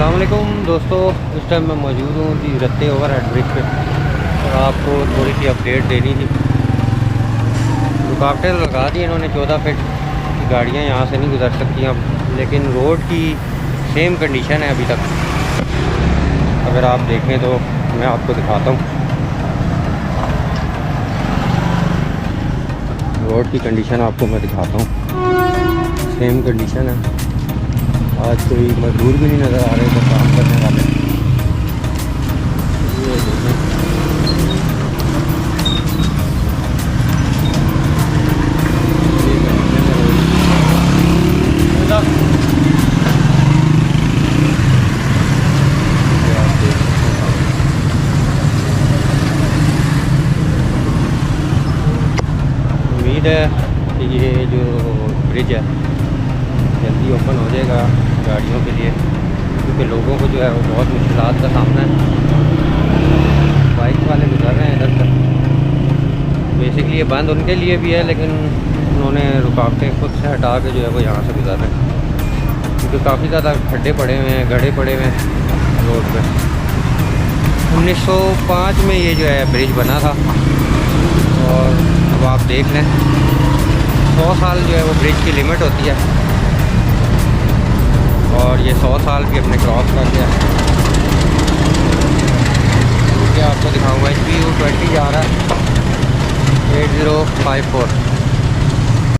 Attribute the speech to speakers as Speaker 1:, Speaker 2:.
Speaker 1: अस्सलाम वालेकुम दोस्तों, इस टाइम मैं मौजूद हूँ जी रत्ते ओवर हेड ब्रिज पे और आपको थोड़ी सी अपडेट देनी थी। रुकावटें लगा दी इन्होंने, 14 फीट की गाड़ियाँ यहाँ से नहीं गुजर सकती अब, लेकिन रोड की सेम कंडीशन है अभी तक। अगर आप देखें तो मैं आपको दिखाता हूँ, रोड की कंडीशन आपको मैं दिखाता हूँ, सेम कंडीशन है। आज कोई मजदूर भी नहीं नज़र आ रहे थे काम करने वाले। ये देखें, ये कंडीशन है रोड की। ये आप देख सकते हैं। उम्मीद है कि ये जो ब्रिज है जल्दी ओपन हो जाएगा गाड़ियों के लिए, क्योंकि लोगों को जो है वो बहुत मुश्किलात का सामना है। बाइक वाले गुजर रहे हैं इधर से, बेसिकली ये बंद उनके लिए भी है, लेकिन उन्होंने रुकावटें खुद से हटा के जो है वो यहाँ से गुजर रहे हैं, क्योंकि काफ़ी ज़्यादा खड्डे पड़े हुए हैं, गड्ढे पड़े हुए हैं रोड पे। 1905 में ये जो है ब्रिज बना था और अब आप देख लें 100 साल जो है वो ब्रिज की लिमिट होती है और ये 100 साल भी अपने क्रॉस कर गया। आपको दिखाऊंगा, HPU 20 जा रहा है 8054।